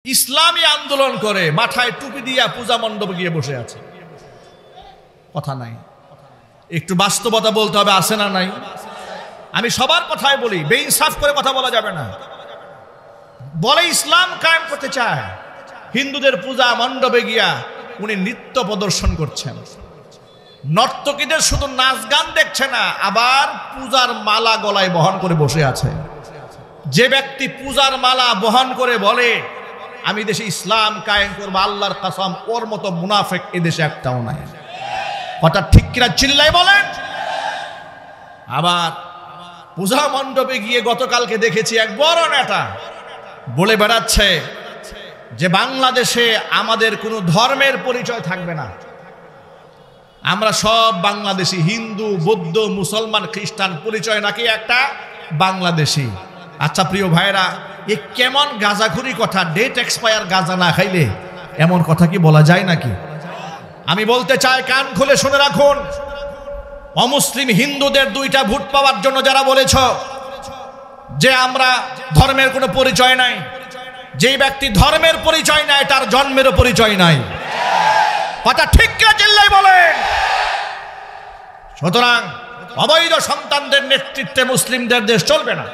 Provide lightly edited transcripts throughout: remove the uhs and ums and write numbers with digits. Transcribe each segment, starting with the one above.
ইসলামী আন্দোলন করে মাথায় টুপি দিয়া পূজা মণ্ডপে গিয়ে বসে আছে। কথা নাই, একটু বাস্তবতা বলতে হবে, আছে না নাই? আমি সবার কথাই বলি, বেইনসাফ করে কথা বলা যাবে না। বলে ইসলাম কায়েম করতে চায়, হিন্দুদের পূজা মণ্ডপে গিয়া উনি নৃত্য প্রদর্শন করছেন। নর্তকীদের শুধু নাচ গান দেখছে না, আবার পূজার মালা গলায় বহন করে বসে আছে। যে ব্যক্তি পূজার মালা বহন করে বলে আমি দেশে ইসলাম কায়েম করবো, আল্লাহর কসম ওর মতো মুনাফিক এদেশে একটাও নাই। কথা ঠিক কিনা চিল্লাই বলেন। আবার পূজা মণ্ডপে গিয়ে গতকালকে দেখেছি এক বড় নেতা বলে বেড়াচ্ছে যে বাংলাদেশে আমাদের কোনো ধর্মের পরিচয় থাকবে না, আমরা সব বাংলাদেশি, হিন্দু বৌদ্ধ মুসলমান খ্রিস্টান, পরিচয় নাকি একটা বাংলাদেশি। আচ্ছা প্রিয় ভাইরা, এ কেমন গাঁজাখুরি কথা? ডেট এক্সপায়ার গাঁজা না খাইলে এমন কথা কি বলা যায় নাকি? আমি বলতে চাই, কান খুলে শুনে রাখুন, অমুসলিম হিন্দুদের দুইটা ভোট পাওয়ার জন্য যারা বলেছ যে আমরা ধর্মের কোনো পরিচয় নাই, যেই ব্যক্তি ধর্মের পরিচয় নাই তার জন্মেরও পরিচয় নাই। কথা ঠিক কিনা চিল্লাই বলেন। সুতরাং অবৈধ সন্তানদের নেতৃত্বে মুসলিমদের দেশ চলবে না,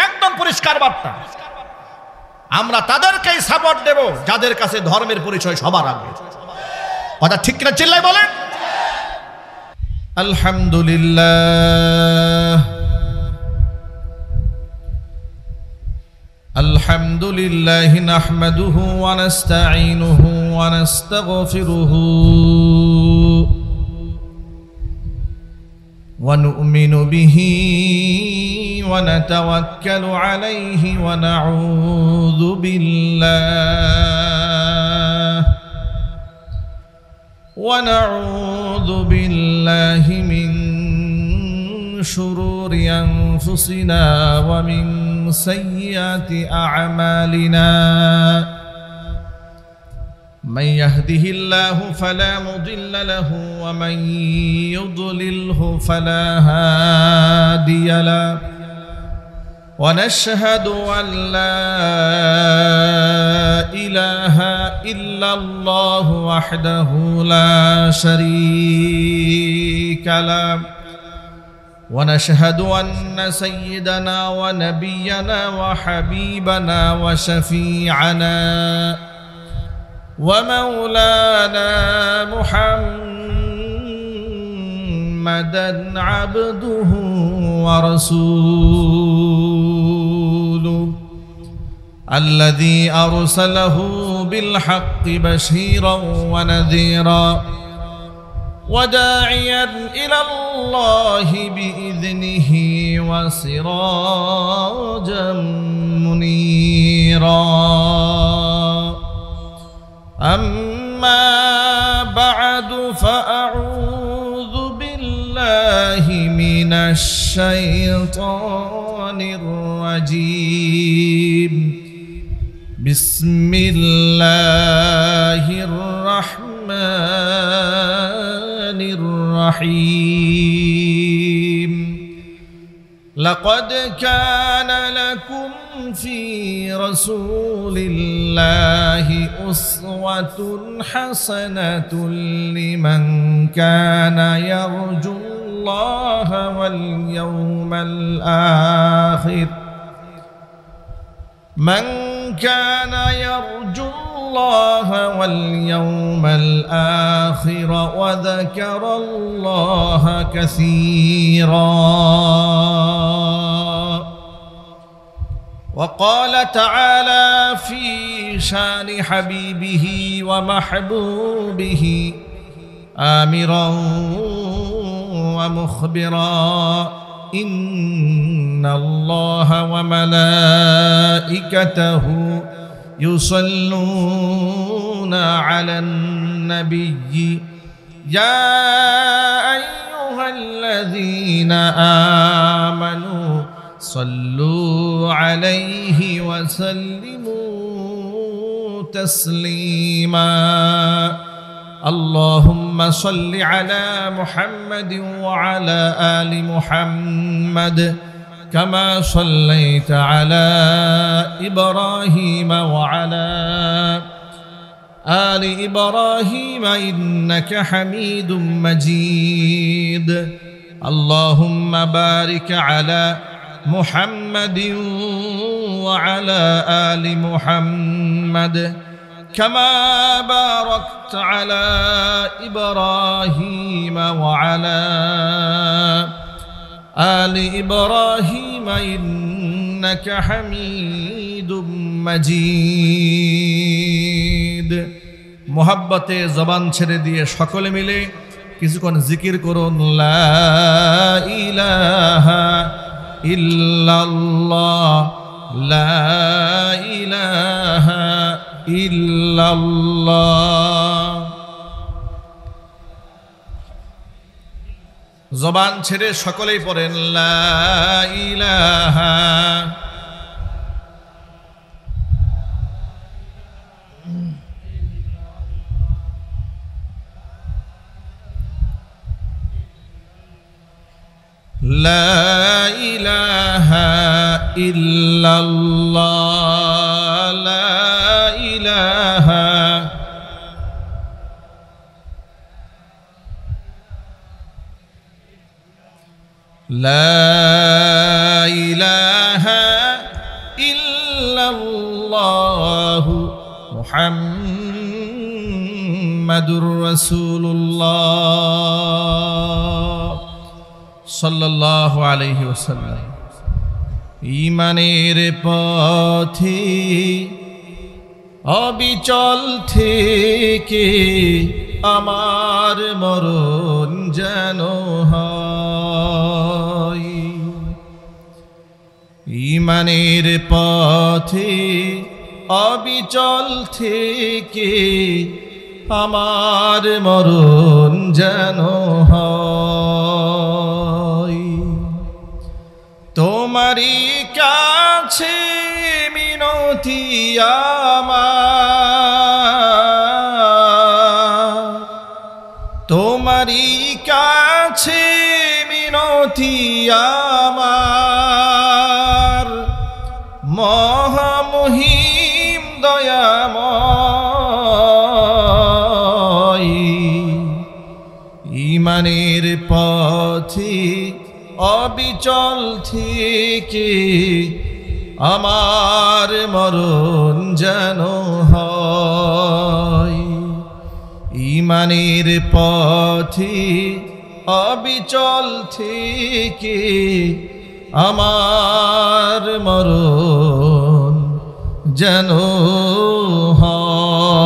একদম পরিষ্কার বার্তা। আমরা তাদেরকেই সাপোর্ট দেব যাদের কাছে ধর্মের পরিচয় সবার আগে। কথা ঠিক কিনা চিল্লাই বলেন। আলহামদুলিল্লাহ আলহামদুলিল্লাহি নাহমাদুহু ওয়া নাস্তাঈনুহু ওয়া নাস্তাগফিরুহু ওয়া নু'মিনু বিহি ওয়া নাতাওয়াক্কালু আলাইহি ওয়া নাউযু বিল্লাহি মিন শুরুরি আনফুসিনা ওয়া মিন سيئات أعمالنا من يهده الله فلا مضل له ومن يضلله فلا هادي له ونشهد أن لا إله إلا الله وحده لا شريك له ونشهد أن سيدنا ونبينا وحبيبنا وشفيعنا ومولانا محمدا عبده ورسوله الذي أرسله بالحق بشيرا ونذيرا وداعيا إلى الله بإذنه وسراجا منيرا أما بعد فأعوذ بالله من الشيطان الرجيم بسم الله الرحمن الرحيم لقد كان لكم في رسول الله أسوة حسنة لمن كان يرجو الله واليوم الآخر من كان يرجو الله واليوم الآخر وذكر الله كثيرا وقال تعالى في شان حبيبه ومحبوبه آمرا ومخبرا إن الله وملائكته يصلون على النبي يا أيها الذين آمنوا صلوا عليه وسلموا تسليما اللهم صل على محمد وعلى آل محمد كما صليت على إبراهيم وعلى آل إبراهيم إنك حميد مجيد اللهم بارك على محمد وعلى آل محمد كما باركت على إبراهيم وعلى آل إبراهيم إنك حميد مجيد محبت زبان ছেড়ে দিয়ে সকলে মিলে কিছুক্ষণ জিকির করুন লা ইলাহা ইল্লাল্লাহ লা ইলাহা ইল্লাল্লাহ জবান ছেড়ে সকলেই পড়েন লা ইলাহা লা ইলাহা ইল্লাল্লাহ লা ইলাহা لا إله إلا الله محمد رسول الله صلى الله عليه وسلم ঈমানের পথে অবিচল থেকে আমার মরণ যেন হয় ঈমানের পথে অবিচল থেকে আমার মরণ যেন হয় তোমারই কাছে মিনতি আমার তোমারই কাছে মিনতি আমার মহামহিম দয়াময় ঈমানের পথে অবিচল থেকে আমার মরণ যেন হয় ঈমানের পথে অবিচল থেকে আমার মরণ যেন হয়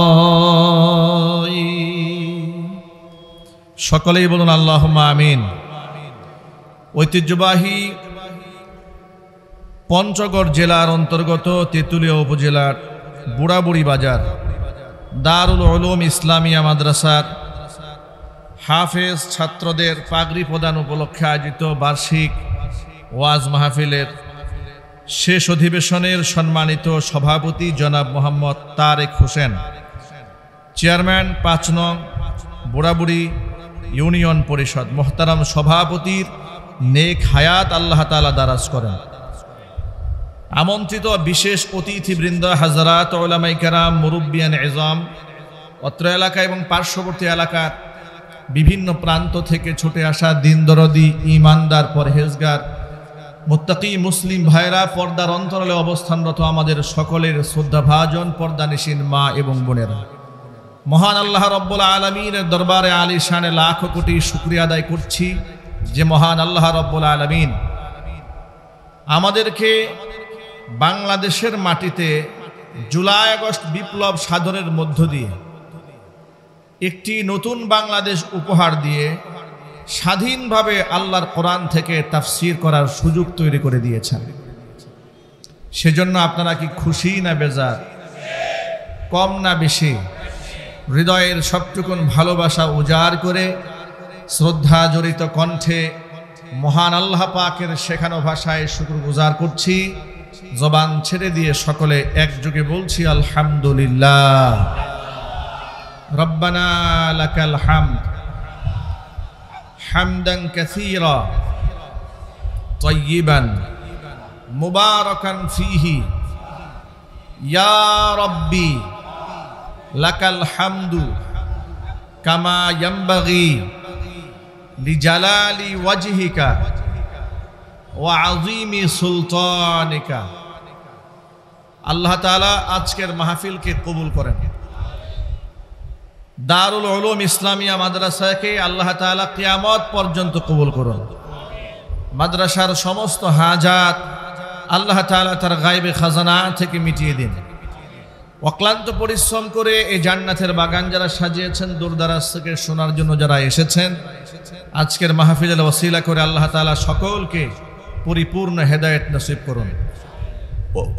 সকলেই বলুন আল্লাহুম্মা আমিন ঐতিহ্যবাহী পঞ্চগড় জেলার অন্তর্গত তেঁতুলিয়া উপজেলার বুড়াবুড়ি বাজার দারুল উলুম ইসলামিয়া মাদ্রাসার হাফেজ ছাত্রদের পাগড়ি প্রদান উপলক্ষে আয়োজিত বার্ষিক ওয়াজ মাহফিলের শেষ অধিবেশনের সম্মানিত সভাপতি জনাব মোহাম্মদ তারেক হোসেন, চেয়ারম্যান ৫ নং বুড়াবুড়ি ইউনিয়ন পরিষদ, মোহতারাম সভাপতির নেক হায়াত আল্লাহ তাআলা দারাজ করেন। আমন্ত্রিত বিশেষ অতিথিবৃন্দ, হাজরাত, উলামায়ে কেরাম, মুরব্বিয়ান ইজাম, অত্র এলাকা এবং পার্শ্ববর্তী এলাকার বিভিন্ন প্রান্ত থেকে ছুটে আসা দিন দরদি, ইমানদার, পরহেজগার, মুত্তাকি মুসলিম ভাইরা, পর্দার অন্তরালে অবস্থানরত আমাদের সকলের শ্রদ্ধাভাজন পর্দানিশীন মা এবং বোনেরা, মহান আল্লাহ রব্বুল আলামিনের দরবারে আলিশানে লাখ কোটি শুকরিয়া আদায় করছি যে মহান আল্লাহ রব্বুল আলামিন আমাদেরকে বাংলাদেশের মাটিতে জুলাই আগস্ট বিপ্লব সাধনের মধ্য দিয়ে একটি নতুন বাংলাদেশ উপহার দিয়ে স্বাধীনভাবে আল্লাহর কোরআন থেকে তাফসীর করার সুযোগ তৈরি করে দিয়েছেন। সেজন্য আপনারা কি খুশি না বেজার, কম না বেশি? হৃদয়ের সবটুকুন ভালোবাসা উজাড় করে শ্রদ্ধা জড়িত কণ্ঠে মহান আল্লাহ পাকের শেখানো ভাষায় শুকরগুজার করছি। জবান ছেড়ে দিয়ে সকলে একযোগে বলছি আলহামদুলিল্লাহ। রব্বানা লাকাল হামদ হামদান কাসীরা তাইয়িবান মুবারাকান ফীহি ইয়া রাব্বি লাকাল হামদু কামা ইয়ানবাগি লিজালালি ওয়াজহিকা ওয়া আযীমি সুলতানিকা। আল্লাহ তাআলা আজকের মাহফিলকে কবুল করেন। দারুল উলুম ইসলামিয়া মাদ্রাসাকে আল্লাহ তাআলা কিয়ামত পর্যন্ত কবুল করুন। মাদ্রাসার সমস্ত হাজাত আল্লাহ তাআলা তার গায়বে খাজানা থেকে মিটিয়ে দিন। অক্লান্ত পরিশ্রম করে এই জান্নাতের বাগান যারা সাজিয়েছেন, দূরদরাজ থেকে শোনার জন্য যারা এসেছেন, আজকের মাহফিলের ওসিলা করে আল্লাহ তাআলা সকলকে পরিপূর্ণ হেদায়েত নসিব করুন।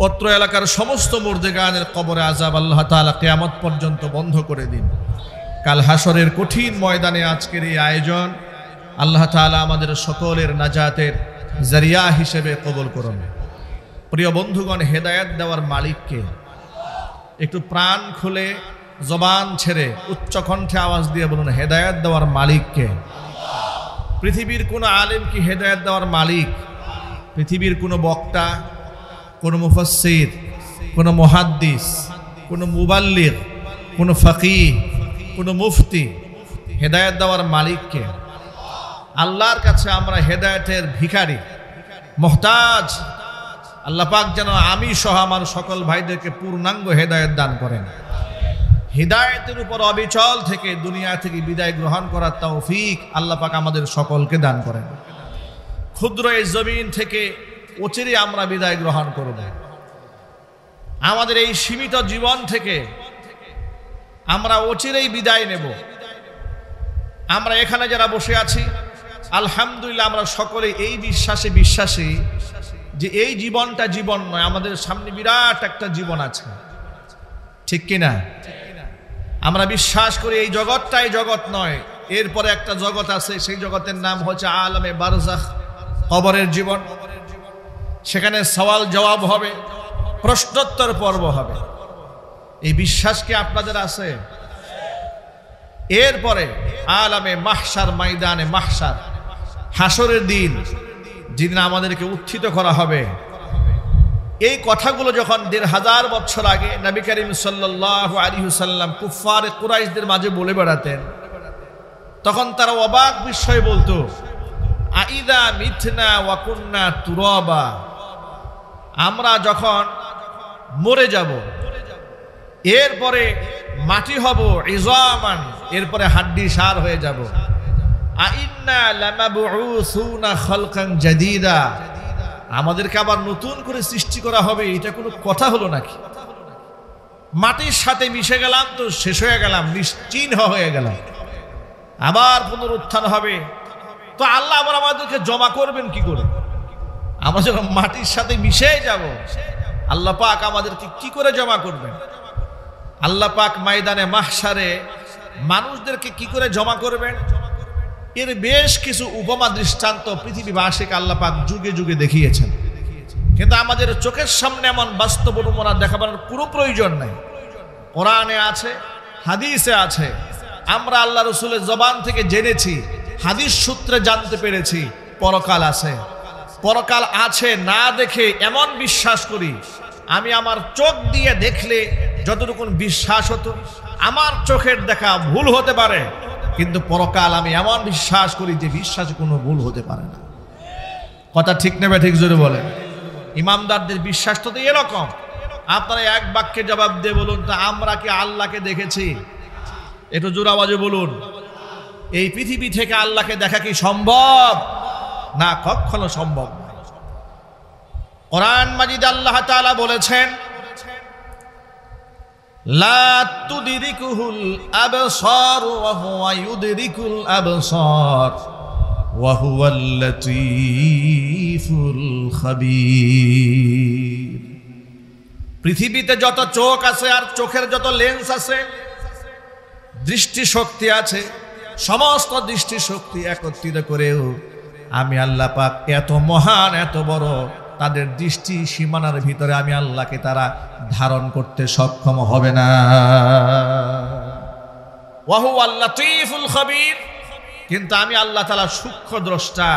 অত্র এলাকার সমস্ত মুর্দেগানের কবরে আযাব আল্লাহ তাআলা কিয়ামত পর্যন্ত বন্ধ করে দিন। কাল হাসরের কঠিন ময়দানে আজকের এই আয়োজন আল্লাহ তাআলা আমাদের সকলের নাজাতের জরিয়া হিসেবে কবুল করুন। প্রিয় বন্ধুগণ, হেদায়েত দেওয়ার মালিককে একটু প্রাণ খুলে জবান ছেড়ে উচ্চ কণ্ঠে আওয়াজ দিয়ে বলুন, হেদায়েত দেওয়ার মালিককে। পৃথিবীর কোনো আলেম কি হেদায়েত দেওয়ার মালিক? পৃথিবীর কোনো বক্তা, কোনো মুফাসসির, কোনো মুহাদ্দিস, কোনো মুবাল্লিগ, কোনো ফাকিহ, কোনো মুফতি হেদায়েত দেওয়ার মালিককে? আল্লাহর কাছে আমরা হেদায়েতের ভিখারি, মুহতাজ। আল্লাহ পাক যেন আমি সহ আমার সকল ভাইদেরকে পূর্ণাঙ্গ হেদায়েত দান করেন। হিদায়েতের উপর অবিচল থেকে দুনিয়া থেকে বিদায় গ্রহণ করার তৌফিক আল্লাহ পাক আমাদের সকলকে দান করেন। ক্ষুদ্র এই জমিন থেকে অচিরে আমরা বিদায় গ্রহণ করব। আমাদের এই সীমিত জীবন থেকে আমরা অচিরেই বিদায় নেব। আমরা এখানে যারা বসে আছি, আলহামদুলিল্লাহ আমরা সকলে এই বিশ্বাসী যে এই জীবনটা জীবন নয়, আমাদের সামনে বিরাট একটা জীবন আছে, ঠিক কিনা? আমরা বিশ্বাস করি এই জগৎটাই জগৎ নয়, এরপরে একটা জগৎ আছে, সেই জগতের নাম হচ্ছে আলমে বারজাখ, কবরের জীবন। সেখানে সওয়াল জবাব হবে, প্রশ্নোত্তর পর্ব হবে। এই বিশ্বাস কি আপনাদের আছে? এরপরে আলমে মাহশার, ময়দানে মাহশার, হাসরের দিন, যেদিন আমাদেরকে উত্থিত করা হবে। এই কথাগুলো যখন ১৫০০ বছর আগে নবী করিম সাল্লাল্লাহু আলাইহি ওয়াসাল্লাম কুফফারে কুরাইশদের মাঝে বলে বেড়াতেন, তখন তারা অবাক বিস্ময়ে বলতো, আইদা মিথনা ওয়া কুন্না তুরাবা, আমরা যখন মরে যাব, এরপরে মাটি হব, ইজামান, এরপরে হাড্ডি সার হয়ে যাব, আইন্না লামাবউসুনা খালকান জাদীদা, আমাদেরকে আবার নতুন করে সৃষ্টি করা হবে, এটা কোনো কথা হলো নাকি? মাটির সাথে মিশে গেলাম তো শেষ হয়ে গেলাম, নিশ্চিহ্ন হয়ে গেলাম, আবার পুনরুত্থান হবে। তো আল্লাহ আবার আমাদেরকে জমা করবেন কি করে? আমরা যখন মাটির সাথে মিশে যাব, আল্লাহ পাক আমাদেরকে কি করে জমা করবেন? আল্লাহ পাক ময়দানে মাহশারে মানুষদেরকে কি করে জমা করবেন? এর বেশ কিছু উপমা দৃষ্টান্ত পৃথিবীবাসীকে আল্লাহ পাক যুগে যুগে দেখিয়েছেন, কিন্তু আমাদের চোখের সামনে এমন বাস্তব উপমা দেখাবার কোনো প্রয়োজন নেই। কোরআনে আছে, হাদিসে আছে, আমরা আল্লাহ রাসূলের জবান থেকে জেনেছি, হাদিস সূত্রে জানতে পেরেছি পরকাল আছে। পরকাল আছে না দেখে এমন বিশ্বাস করি, আমি আমার চোখ দিয়ে দেখলে যতটুকু বিশ্বাস হতো, আমার চোখের দেখা ভুল হতে পারে, কিন্তু পরকাল আমি এমন বিশ্বাস করি যে বিশ্বাসে কোনো ভুল হতে পারে না। কথা ঠিক নেবে? ঠিক জোরে বলে। ইমামদারদের বিশ্বাস তো এরকম। আপনারা এক বাক্যে জবাব দিয়ে বলুন তো, আমরা কি আল্লাহকে দেখেছি? একটু জোরে আওয়াজে বলুন। এই পৃথিবী থেকে আল্লাহকে দেখা কি সম্ভব? না, কখনো সম্ভব না। কোরআন মাজিদ আল্লাহ তাআলা বলেছেন, লা তুদরিকুহুল আবসার ওয়া হুয়া ইউদরিকুল আবসার ওয়া হুয়াল লাতীফুল খাবীর। পৃথিবীতে যত চোখ আছে আর চোখের যত লেন্স আছে, দৃষ্টি শক্তি আছে, সমস্ত দৃষ্টি শক্তি একত্রিত করেও আমি আল্লাহ পাক এত মহান, এত বড়, তাদের দৃষ্টি সীমানার ভিতরে আমি আল্লাহকে তারা ধারণ করতে সক্ষম হবে না। ওয়া হুয়াল লাতীফুল খাবীর, কিন্তু আমি আল্লাহ তাআলা সূক্ষ্ম দ্রষ্টা,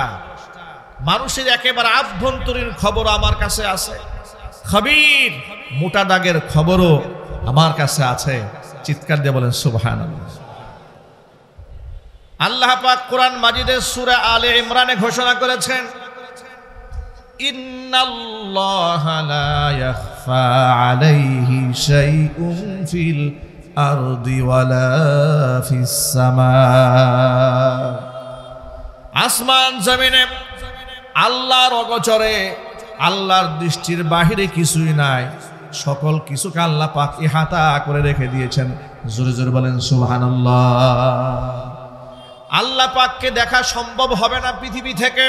মানুষের একেবারে আভ্যন্তরীণ খবর আমার কাছে আছে, খবীর মোটা দাগের খবরও আমার কাছে আছে। চিৎকার দিয়ে বলেন সুবহানাল্লাহ। আল্লাহ পাক কোরআন মাজিদের সূরা আলে ইমরানে ঘোষণা করেছেন, ইন্নাল্লাহা লা ইয়াখফা আলাইহি শাইউন ফিল আরদি ওয়ালা ফিস সামা। আসমান জমিনে আল্লাহর অগোচরে, আল্লাহর দৃষ্টির বাহিরে কিছুই নাই, সকল কিছুকে আল্লাহ পাক ইহাতা করে রেখে দিয়েছেন। জোরে জোরে বলেন সুবহানাল্লাহ। আল্লাহ পাককে দেখা সম্ভব হবে না পৃথিবী থেকে।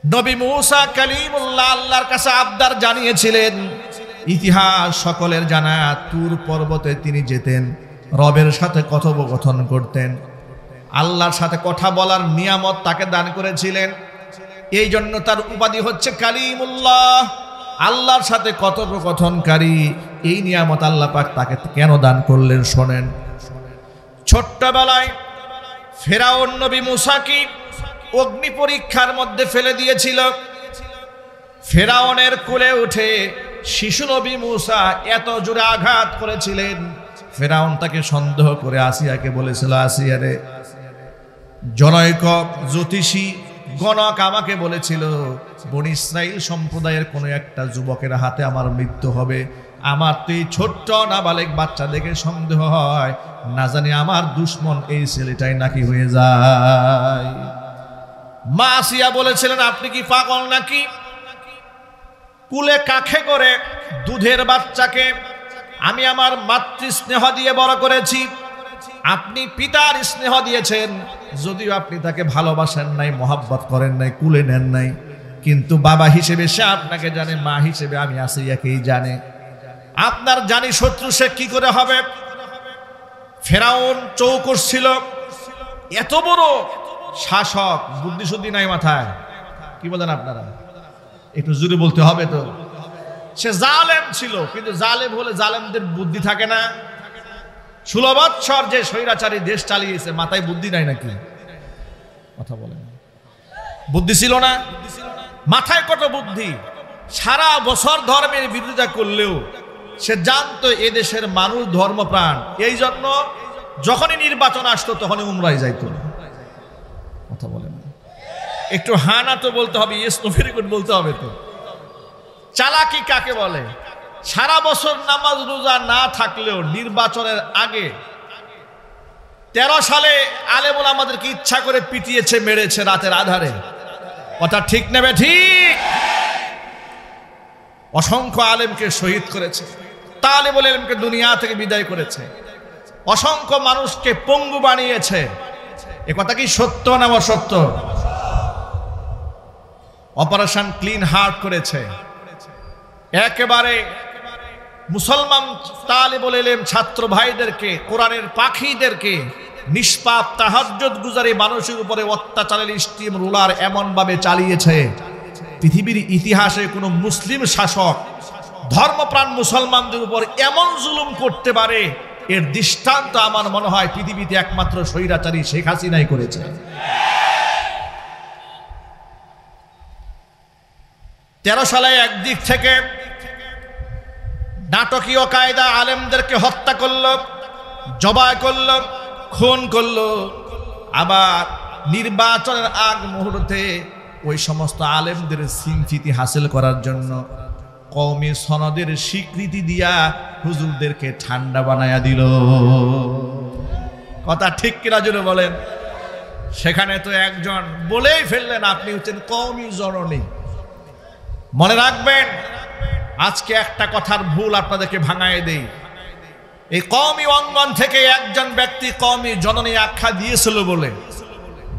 নবী মূসা কালিমুল্লাহ আল্লাহর কাছে আবদার জানিয়েছিলেন, ইতিহাস সকলের জানা, তুর পর্বতে তিনি যেতেন, রবের সাথে কথোপকথন করতেন, আল্লাহর সাথে কথা বলার নিয়ামত তাকে দান করেছিলেন। এই জন্য তার উপাধি হচ্ছে কালিমুল্লাহ, আল্লাহর সাথে কথোপকথনকারী। এই নিয়ামত আল্লাহ পাক তাকে কেন দান করলেন শোনেন। ছোট্টবেলায় ফেরাউন নবী মূসাকে অগ্নি পরীক্ষার মধ্যে ফেলে দিয়েছিল। ফেরাউনের কোলে উঠে শিশু নবী মূসা এত জোরে আঘাত করেছিলেন, ফেরাউন তাকে সন্দেহ করে আসিয়াকে বলেছিল, আসিয়া রে, জনৈক জ্যোতিষী গণক আমাকে বলেছিল বনী ইসরাইল সম্প্রদায়ের কোনো একটা যুবকের হাতে আমার মৃত্যু হবে। আমার তো এই ছোট্ট নাবালেক বাচ্চা দেখে সন্দেহ হয়, না জানি আমার দুশ্মন এই ছেলেটাই নাকি হয়ে যায়। মা আসিয়া বলেছিলেন, আপনি কি পাগল নাকি? কুলে কাখে করে দুধের বাচ্চাকে আমি আমার মাতৃ স্নেহ দিয়ে বড় করেছি, আপনি পিতার স্নেহ দিয়েছেন, যদিও আপনি তাকে ভালোবাসেন নাই, মহাব্বত করেন নাই, কুলে নেন নাই, কিন্তু বাবা হিসেবে সে আপনাকে জানে, মা হিসেবে আমি আসিয়াকেই জানে। আপনার জানি শত্রু সে কি করে হবে? ফেরাউন চৌকস ছিল, এত বড় শাসক, বুদ্ধি শুদ্ধি নাই মাথায়। কি বলেন আপনারা? একটু জোরে বলতে হবে তো। সে জালেম ছিল, কিন্তু জালেম হলে জালেমদের বুদ্ধি থাকে না। 16 বৎসর যে স্বৈরাচারী দেশ চালিয়েছে, মাথায় বুদ্ধি নাই নাকি? কথা বলেন, বুদ্ধি ছিল না? মাথায় কত বুদ্ধি। সারা বছর ধর্মের বিরোধিতা করলেও সে জানতো এদেশের মানুষ ধর্মপ্রাণ, এই জন্য যখনই নির্বাচন আসতো তখনই উমরায় যাইতো। কথা বলেন, একটু হানা তো বলতে হবে, ইয়েস নো ভেরি গুড বলতে হবে তো। চালাকি কাকে বলে? সারা বছর নামাজ রোজা না থাকলেও নির্বাচনের আগে 13 সালে আলেমুল আমাদেরকে ইচ্ছা করে পিটিয়েছে, মেরেছে রাতের আধারে। কথা ঠিক নেবে ঠিক? অসংখ্য আলেমকে শহীদ করেছে, তালেবুল ইলমকে দুনিয়া থেকে বিদায় করেছে, অসংখ্য মানুষকে পঙ্গু বানিয়েছে। এ কথা কি সত্য না অসত্য? অপারেশন ক্লিন হার্ট করেছে। একেবারে মুসলমান তালেবুল ইলম ছাত্র ভাইদেরকে, কোরআনের পাখীদেরকে নিষ্পাপ তাহাজ্জুদ গুজারি মানুষের উপরে অত্যাচারের স্টিম রুলার এমন ভাবে চালিয়েছে, পৃথিবীর ইতিহাসে কোনো মুসলিম শাসক ধর্মপ্রাণ মুসলমানদের উপর এমন জুলুম করতে পারে, এর দৃষ্টান্ত আমার মনে হয় পৃথিবীতে একমাত্র স্বৈরাচারী শেখ হাসিনাই করেছে। 13 সালে একদিক থেকে নাটকীয় কায়দা আলেমদেরকে হত্যা করলো, জবাই করলো, খুন করলো, আবার নির্বাচনের আগ মুহূর্তে ওই সমস্ত আলেমদের সিম্পিতি হাসিল করার জন্য কওমি সনদের স্বীকৃতি দিয়া হুজুরদেরকে ঠান্ডা বানায়া দিল। কথা ঠিক কিনা জোরে বলেন? সেখানে তো একজন বলেই ফেললেন, আপনি হচ্ছেন কওমি জননী। মনে রাখবেন, আজকে একটা কথার ভুল আপনাদেরকে ভাঙায় দেই। এই কওমি অঙ্গন থেকে একজন ব্যক্তি কওমি জননী আখ্যা দিয়েছিল বলে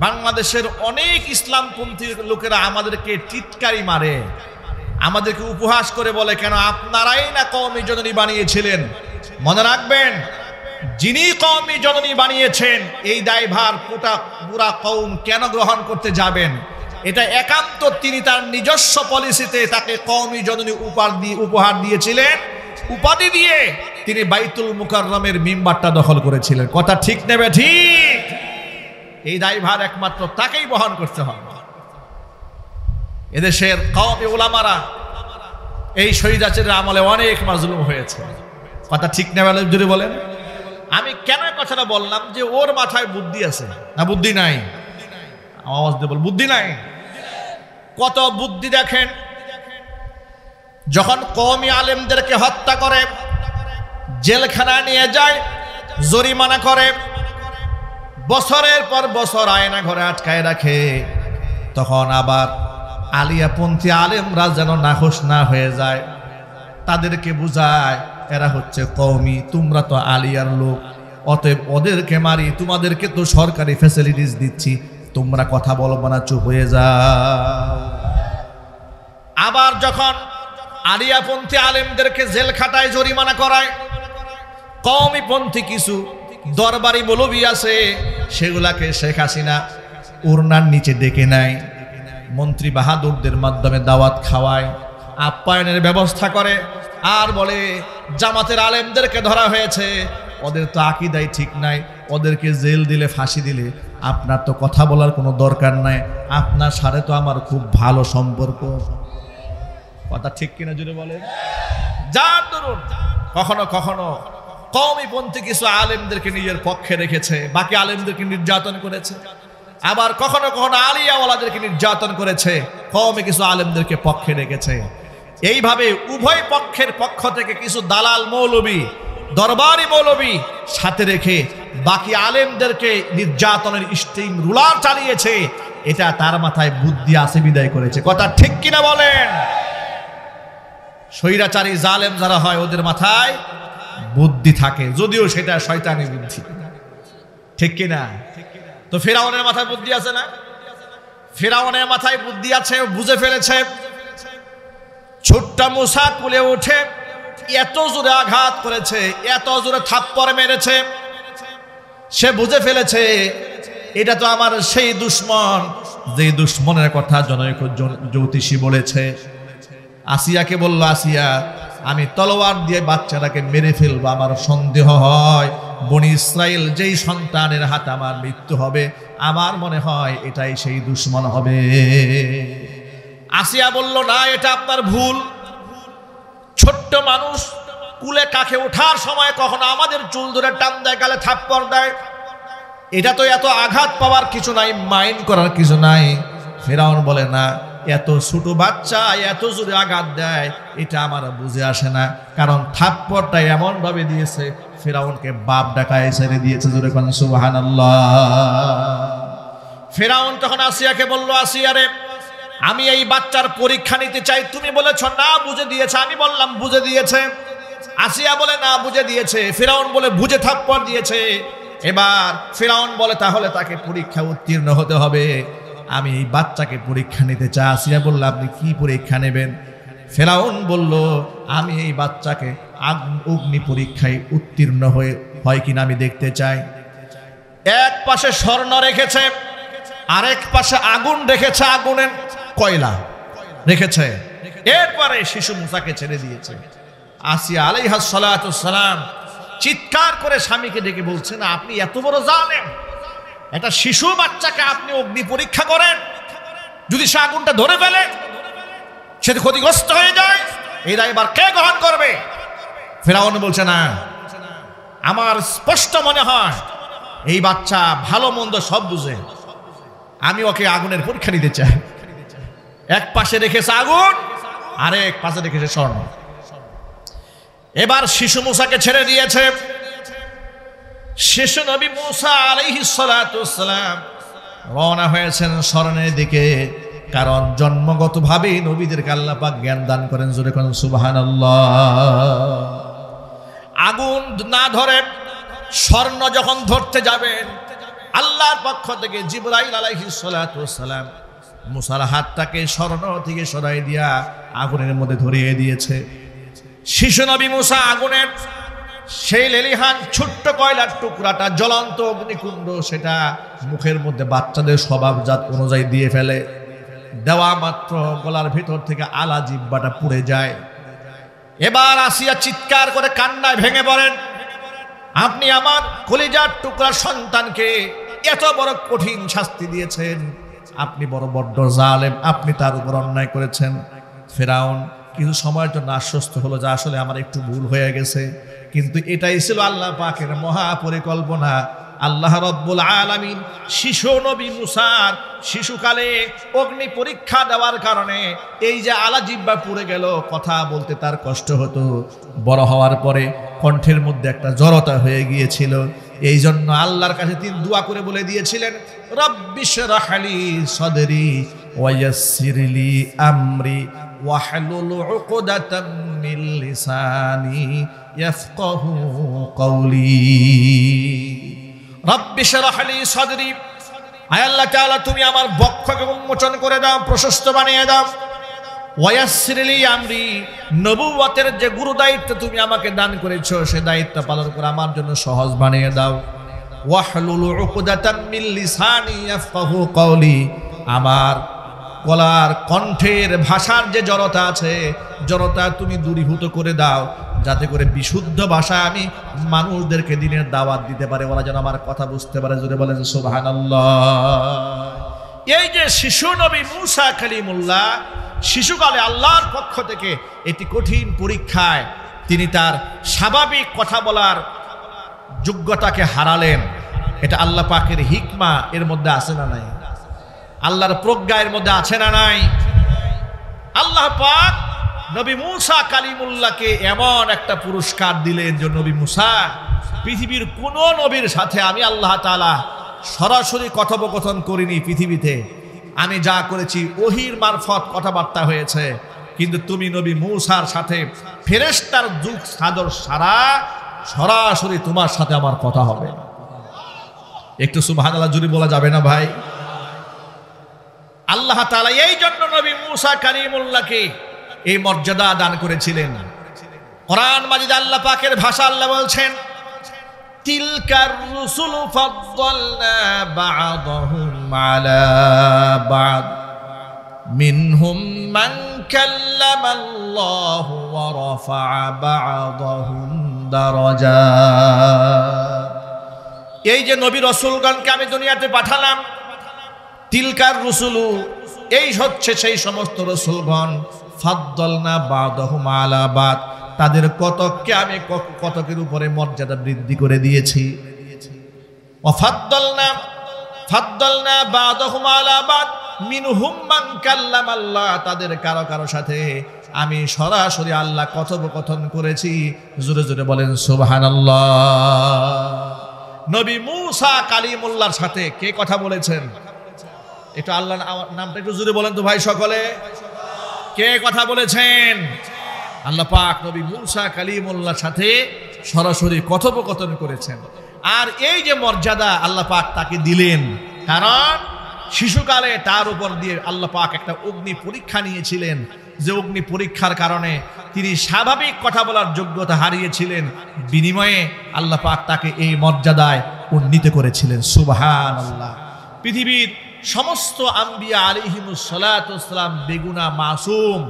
বাংলাদেশের অনেক ইসলামপন্থী লোকেরা আমাদেরকে টিটকারি মারে, আমাদেরকে উপহাস করে বলে, কেন আপনারাই না কওমি জননী বানিয়েছিলেন। মনে রাখবেন, যিনি কওমি জননী বানিয়েছেন এই দায়ভার পুরা কওম কেন গ্রহণ করতে যাবেন? এটা একান্ত তিনি তার নিজস্ব পলিসিতে তাকে কওমি জননী উপহার দিয়েছিলেন, উপাধি দিয়ে তিনি বাইতুল মুকাররমের মিম্বারটা দখল করেছিলেন। কথা ঠিক নেবে ঠিক? এই দায়ভার একমাত্র তাকেই বহন করতে হবে। এদেশের কওমি উলামারা এই শহীদাচের আমলে অনেক মাজলুম হয়েছে। কথা ঠিক না যদি বলেন? আমি কেন কথাটা বললাম যে ওর মাথায় বুদ্ধি আছে না বুদ্ধি নাই? আওয়াজ দিয়ে বল, বুদ্ধি নাই? কত বুদ্ধি দেখেন। যখন কওমি আলেমদেরকে হত্যা করে জেলখানায় নিয়ে যায়, জরিমানা করে, বছরের পর বছর আয়না ঘরে আটকায় রাখে, তখন আবার আলিয়াপন্থী আলেমরা যেন নাখোশ না হয়ে যায়, তাদেরকে বুঝায় এরা হচ্ছে কওমি, তোমরা তো আলিয়ার লোক, অতএব ওদেরকে মারি, তোমাদেরকে তো সরকারি ফ্যাসিলিটিস দিচ্ছি, তোমরা কথা বলবো না, চুপ হয়ে যাও। আবার যখন আলিয়াপন্থী আলেমদেরকে জেল খাটায়, জরিমানা করায়, কওমিপন্থী কিছু দরবারি মৌলবি আছে, সেগুলাকে শেখ হাসিনা ওড়নার নিচে ডেকে নেয়, মন্ত্রী বাহাদুরদের মাধ্যমে দাওয়াত খাওয়ায়, আপ্যায়নের ব্যবস্থা করে, আর বলে জামাতের আলেমদেরকে ধরা হয়েছে, ওদের তো আকীদাই ঠিক নাই, ওদেরকে জেল দিলে, ফাঁসি দিলে আপনার তো কথা বলার কোনো দরকার নাই, আপনার সাথে তো আমার খুব ভালো সম্পর্ক। কথা ঠিক কিনা জুড়ে বলেন? যার দরুন কখনো কখনো কওমিপন্থী কিছু আলেমদেরকে নিজের পক্ষে রেখেছে, বাকি আলেমদেরকে নির্যাতন করেছে। আবার কখনো কখনো আলিয়াওয়ালাদেরকে নির্যাতন করেছে, কওমি কিছু আলেমদেরকে পক্ষে রেখেছে। এইভাবে উভয় পক্ষের পক্ষ থেকে কিছু দালাল মৌলবী, দরবারি মৌলবী সাথে রেখে বাকি আলেমদেরকে নির্যাতনের স্টিম রুলার চালিয়েছে। এটা তার মাথায় বুদ্ধি আছে বিদায় করেছে। কথা ঠিক কিনা বলেন? স্বৈরাচারী জালেম যারা হয় ওদের মাথায় বুদ্ধি থাকে, যদিও সেটা শয়তানি বুদ্ধি। ঠিক কিনা? তো ফিরআউনের মাথায় বুদ্ধি আছে না? ফিরআউনের মাথায় বুদ্ধি আছে, বুঝে ফেলেছে ছোট্ট মুসা কুলে উঠে এত জোরে আঘাত করেছে, এত জোরে থাপ্পড় মেরেছে, সে বুঝে ফেলেছে এটা তো আমার সেই দুশ্মন, যে দুশ্মনের কথা জনৈক জ্যোতিষী বলেছে। আসিয়াকে বলল, আসিয়া আমি তলোয়ার দিয়ে বাচ্চাটাকে মেরে ফেলবো, আমার সন্দেহ হয় বনি ইসরাইল যেই সন্তানের হাতে আমার মৃত্যু হবে, আমার মনে হয় এটাই সেই দুশ্মন হবে। আসিয়া বলল, না, এটা আপনার ভুল। ছোট্ট মানুষ কুলে কাকে ওঠার সময় কখনো আমাদের চুল ধরে টান দেয়, গালে থাপ্পড় দেয়, এটা তো এত আঘাত পাওয়ার কিছু নাই, মাইন্ড করার কিছু নাই। ফিরআউন বলে, না, এত ছোট বাচ্চা এত জোরে আঘাত দেয় এটা আমার বুঝে আসে না, কারণ থাপ্পড়টা এমন ভাবে দিয়েছে ফিরআউনকে বাপ ডাকায় ছেড়ে দিয়েছে। জোরে কোন সুবহানাল্লাহ। ফিরআউন তখন আসিয়াকে বলল, আসিয়া রে, আমি এই বাচ্চার পরীক্ষা নিতে চাই, তুমি বলেছ না বুঝে দিয়েছে, আমি বললাম বুঝে দিয়েছে। আসিয়া বলে, না, বুঝে দিয়েছে। ফিরআউন বলে, বুঝে থাপ্পড় দিয়েছে। এবার ফিরআউন বলে, তাহলে তাকে পরীক্ষা উত্তীর্ণ হতে হবে, আমি এই বাচ্চাকে পরীক্ষা নিতে চাই। আসিয়া বলল, আপনি কি পরীক্ষা নেবেন? ফিরআউন বলল, আমি এই বাচ্চাকে অগ্নি পরীক্ষায় উত্তীর্ণ হয় কিনা আমি দেখতে চাই। এক পাশে স্বর্ণ রেখেছে, আরেক পাশে আগুন রেখেছে, আগুনের কয়লা রেখেছে। এরপরে শিশু মুসাকে ছেড়ে দিয়েছে। আসিয়া আলাইহাস সালাতু সালাম চিৎকার করে স্বামীকে ডেকে বলছেন, আপনি এত বড় জালেম, একটা শিশু বাচ্চাকে আপনি অগ্নি পরীক্ষা করেন, যদি সে আগুনটা ধরে ফেলে, সে ক্ষতিগ্রস্ত হয়ে যায়, এই দায় এবার কে গ্রহণ করবে? ফিরআউন বলছে, না, আমার স্পষ্ট মনে হয় এই বাচ্চা ভালো মন্দ সব বুঝে, আমি ওকে আগুনের পরীক্ষা নিতে চাই। এক পাশে রেখেছে আগুন, আরেক পাশে রেখেছে স্বর্ণ। এবার শিশু মুসাকে ছেড়ে দিয়েছে। শিশু নবী মুসা আলাইহিস সালাতু ওয়াসসালাম রওনা হয়েছেন স্মরণের দিকে, কারণ জন্মগতভাবেই নবীদেরকে আল্লাহ পাক জ্ঞান দান করেন। জোরে কোন সুবহানাল্লাহ। আগুন না ধরে স্বর্ণ যখন ধরতে যাবেন, আল্লাহর পক্ষ থেকে জিবরাইল আলাইহিস সালাতু ওয়াসসালাম মুসার হাতটাকে স্বর্ণ থেকে সরাই দিয়া আগুনের মধ্যে ধরিয়ে দিয়েছে। শিশু নবী মুসা আগুনের সেই লেলিহান ছোট্ট কয়লার টুকরাটা, জ্বলন্ত অগ্নিকুণ্ড, সেটা মুখের মধ্যে বাচ্চাদের স্বভাবজাত অনুযায়ী দিয়ে ফেলে। দেওয়া মাত্র গলার ভিতর থেকে আলা জিহ্বাটা পুড়ে যায়। এবার আসিয়া চিৎকার করে কান্নায় ভেঙে পড়েন, আপনি আমার কলিজার টুকরা সন্তানকে এত বড় কঠিন শাস্তি দিয়েছেন, আপনি বড় জালেম, আপনি তার উপর অন্যায় করেছেন। ফেরাউন কিছু সময়ের জন্য আশ্বস্ত হলো যে আসলে আমার একটু ভুল হয়ে গেছে, কিন্তু এটাই ছিল আল্লাহ পাকের মহা পরিকল্পনা। আল্লাহ রব্বুল আলামিন শিশু নবী মুসার শিশুকালে অগ্নি পরীক্ষা দেওয়ার কারণে এই যে আলা জিহ্বা পুড়ে গেল, কথা বলতে তার কষ্ট হতো, বড় হওয়ার পরে কণ্ঠের মধ্যে একটা জড়তা হয়ে গিয়েছিল। এই জন্য আল্লাহর কাছে তিনি দোয়া করে বলে দিয়েছিলেন, রব্বিশরাহ লি সদরি ওয়া ইয়াসসির লি আমরি ওয়াহলুল উকদাতাম মিন লিসানি ইয়াফকাহু কওলি। রব্বিশরাহ লি সদরি, আয় আল্লাহ তাআলা তুমি আমার বক্ষকে উন্মোচন করে দাও, প্রশস্ত বানিয়ে দাও। ওয়ায়াসসির লি আমরি, নবুয়তের যে গুরু দায়িত্ব তুমি আমাকে দান করেছো সে দায়িত্ব পালন করে আমার জন্য সহজ বানিয়ে দাও। ওয়াহলুল উকদাতাম মিন লিসানি ইয়াফকাহু কওলি, আমার গলার কণ্ঠের ভাষার যে জড়তা আছে, জড়তা তুমি দূরীভূত করে দাও, যাতে করে বিশুদ্ধ ভাষায় আমি মানুষদেরকে দিনের দাওয়াত দিতে পারে, ওরা যেন আমার কথা বুঝতে পারে। জোরে বলেন সুবহানাল্লাহ। এই যে শিশু নবী মূসা কালিমুল্লাহ শিশুকালে আল্লাহর পক্ষ থেকে এটি কঠিন পরীক্ষায় তিনি তার স্বাভাবিক কথা বলার যোগ্যতাকে হারালেন। এটা আল্লাহ পাকের হিকমা এর মধ্যে আছে না নাই? আল্লাহর প্রজ্ঞা এর মধ্যে আছে না নাই? আল্লাহ পাক নবী মূসা কালিমুল্লাহকে এমন একটা পুরস্কার দিলেন যে নবী মূসা, পৃথিবীর কোন নবীর সাথে আমি আল্লাহ তাআলা সরাসরি কথোপকথন করিনি পৃথিবীতে। আমি যা করেছি ওহির মারফত কথাবার্তা হয়েছে, কিন্তু তুমি নবী মূসার সাথে ফেরেশতার যুগ সাদর সারা সরাসরি তোমার সাথে আমার কথা হবে। একটু সুবহানাল্লাহ জুড়ে বলা যাবে না ভাই? আল্লাহ তাআলা এই জন্য নবী মূসা কালিমুল্লাহকে এই মর্যাদা দান করেছিলেন। কোরআন মাজিদে আল্লাহ পাকের ভাষা আল্লাহ বলছেন, তিলকার রুসুলু ফাদ্দালনা বা'দাহুম আলা বা'দ মিনহুম মান কাল্লামাল্লাহু ওয়া রাফা'a বা'দাহুম দারাজাত। এই যে নবী রাসূলগণকে আমি দুনিয়াতে পাঠালাম, তিলকার রুসুলু, এই হচ্ছে সেই সমস্ত রাসূলগণ, ফাদ্দালনা বা'দাহুম আলা বা'দ, তাদের কতককে আমি কতকের উপরে মর্যাদা বৃদ্ধি করে দিয়েছি। ফাদ্দালনা বা'দাহুম আলা বা'দ মিনহুম মান কাল্লামাল্লাহ, তাদের কারো কারো সাথে আমি সরাসরি আল্লাহ কথোপকথন করেছি। জোরে জোরে বলেন সুবহানাল্লাহ। নবী মূসা কালিমুল্লাহর সাথে কে কথা বলেছেন? একটু আল্লাহর নামটা একটু জোরে বলেন তো ভাই সকলে, কে কথা বলেছেন? আল্লাহ পাক নবী মূসা কালিমুল্লাহর সাথে সরাসরি কথোপকথন করেছেন। আর এই যে মর্যাদা আল্লাহ পাক তাকে দিলেন, কারণ শিশুকালে তার উপর দিয়ে আল্লাহ পাক একটা অগ্নি পরীক্ষা নিয়েছিলেন, যে অগ্নি পরীক্ষার কারণে তিনি স্বাভাবিক কথা বলার যোগ্যতা হারিয়েছিলেন, বিনিময়ে আল্লাহ পাক তাকে এই মর্যাদায় উন্নীত করেছিলেন। সুবহানাল্লাহ। পৃথিবীর সমস্ত আম্বিয়া আলাইহিমুস সালাতু ওয়াস সালাম বেগুনা মাসুম,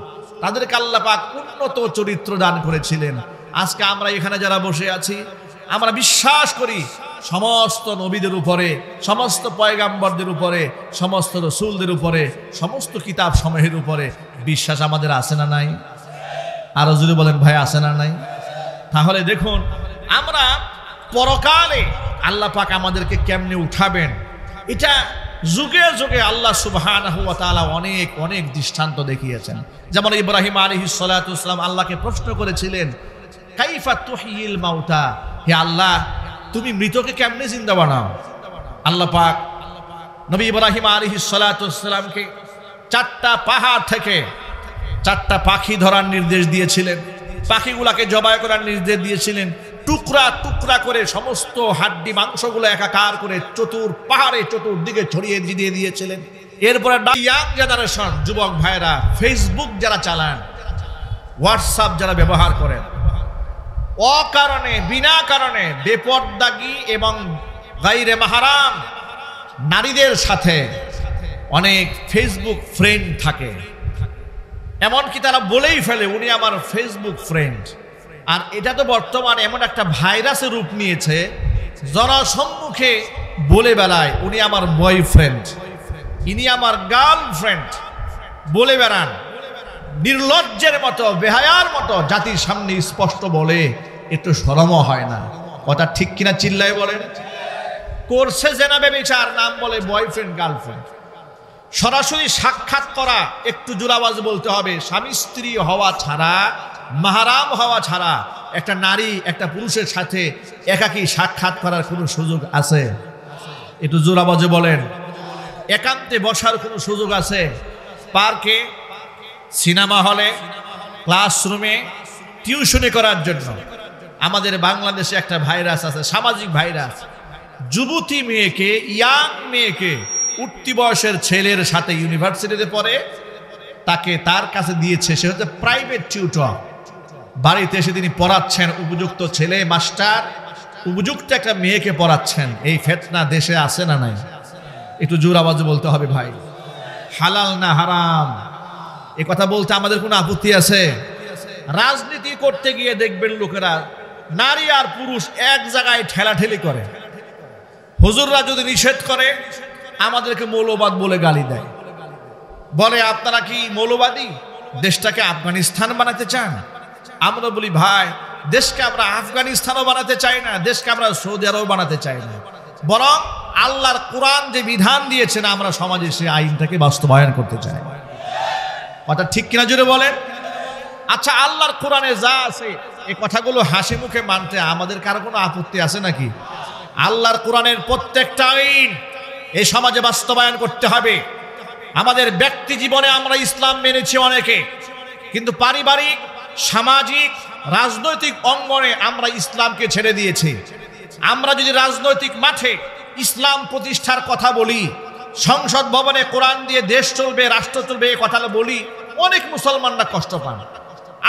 তাদেরকে আল্লাহ পাক উন্নত চরিত্র দান করেছিলেন। আজকে আমরা এখানে যারা বসে আছি, আমরা বিশ্বাস করি সমস্ত নবীদের উপরে, সমস্ত পয়গাম্বরদের উপরে, সমস্ত রাসূলদের উপরে, সমস্ত কিতাব সমূহের উপরে বিশ্বাস আমাদের আছে না নাই? আরো যদি বলেন ভাই আছে না নাই? তাহলে দেখুন আমরা পরকালে আল্লাহ পাক আমাদেরকে কেমনে উঠাবেন, এটা যুগে যুগে আল্লাহ সুবহানাহু ওয়া তাআলা অনেক অনেক দৃষ্টান্ত দেখিয়েছেন। যেমন ইব্রাহিম আলাইহিস সালাতু ওয়াস সালাম আল্লাহকে প্রশ্ন করেছিলেন, কাইফা তুহয়িল মাউতা, হে আল্লাহ তুমি মৃতকে কেমনে জিন্দা বানাও? আল্লাহ পাক নবী ইব্রাহিম আলাইহিস সালাতু ওয়াস সালামকে 4টা পাহাড় থেকে 4টা পাখি ধরার নির্দেশ দিয়েছিলেন, পাখিগুলাকে জবাই করার নির্দেশ দিয়েছিলেন, টুকরা টুকরা করে সমস্ত হাড্ডি মাংসগুলো একাকার করে পাহাড়ে চতুর্দিকে ছড়িয়ে দিয়ে দিয়েছিলেন। এরপরে ইয়াং জেনারেশন, যুবক ভাইরা, ফেসবুক যারা চালান, হোয়াটসঅ্যাপ যারা ব্যবহার করেন, অকারণে বিনা কারণে বেপরদাগী এবং গায়রে মাহরাম নারীদের সাথে অনেক ফেসবুক ফ্রেন্ড থাকে, এমনকি তারা বলেই ফেলে উনি আমার ফেসবুক ফ্রেন্ড। আর এটা তো বর্তমানে এমন একটা ভাইরাসের রূপ নিয়েছে, জনসম্মুখে বলে বেড়ায় উনি আমার বয়ফ্রেন্ড। ইনি আমার গার্লফ্রেন্ড বলে বেড়ান, নির্লজ্জের মতো, বেহায়ার মতো জাতির সামনে স্পষ্ট বলে, একটু শরমও হয় না। কথা ঠিক কিনা চিল্লায় বলেন? করছে জেনা ব্যভিচার, নাম বলে বয়ফ্রেন্ড গার্লফ্রেন্ড। সরাসরি সাক্ষাৎ করা, একটু জোরাবাজ বলতে হবে, স্বামী স্ত্রী হওয়া ছাড়া, মাহারাম হওয়া ছাড়া একটা নারী একটা পুরুষের সাথে একাকী সাক্ষাৎ করার কোনো সুযোগ আছে? একটু জোরাবাজে বলেন। একান্তে বসার কোনো সুযোগ আছে? পার্কে, সিনেমা হলে, ক্লাসরুমে, টিউশনি করার জন্য। আমাদের বাংলাদেশে একটা ভাইরাস আছে, সামাজিক ভাইরাস। যুবতী মেয়েকে, ইয়াং মেয়েকে, উঠতি বয়সের ছেলের সাথে ইউনিভার্সিটিতে পড়ে, তাকে তার কাছে দিয়েছে, সে হচ্ছে প্রাইভেট টিউটর। বাড়িতে এসে তিনি পড়াচ্ছেন, উপযুক্ত ছেলে মাস্টার উপযুক্ত একটা মেয়েকে পড়াচ্ছেন। এই ফিতনা দেশে আছে না নাই? একটু জোর আওয়াজে বলতে হবে ভাই। হালাল না হারাম এ কথা বলতে আমাদের কোনো আপত্তি আছে? রাজনীতি করতে গিয়ে দেখবেন লোকেরা নারী আর পুরুষ এক জায়গায় ঠেলাঠেলি করে। হুজুররা যদি নিষেধ করে আমাদেরকে মৌলবাদ বলে গালি দেয়, বলে আপনারা কি মৌলবাদী? দেশটাকে আফগানিস্তান বানাতে চান? আমরা বলি ভাই, দেশকে আমরা আফগানিস্তানও বানাতে চাই না, দেশকে আমরা সৌদি আরব বানাতে চাই না, বরং আল্লাহর কোরআন যে বিধান দিয়েছেন আমরা সমাজে সেই আইনটাকে বাস্তবায়ন করতে চাই। কথা ঠিক কিনা জুড়ে বলেন। আচ্ছা, আল্লাহর কোরআনে যা আছে এই কথাগুলো হাসি মুখে মানতে আমাদের কারো কোনো আপত্তি আছে নাকি? আল্লাহর কোরআনের প্রত্যেকটা আইন এই সমাজে বাস্তবায়ন করতে হবে। আমাদের ব্যক্তি জীবনে আমরা ইসলাম মেনেছি অনেকে, কিন্তু পারিবারিক, সামাজিক, রাজনৈতিক অঙ্গনে আমরা ইসলামকে ছেড়ে দিয়েছি। আমরা যদি রাজনৈতিক মাঠে ইসলাম প্রতিষ্ঠার কথা বলি, সংসদ ভবনে কোরআন দিয়ে দেশ চলবে, রাষ্ট্র চলবে, এই কথা বলি, অনেক মুসলমানরা কষ্ট পান।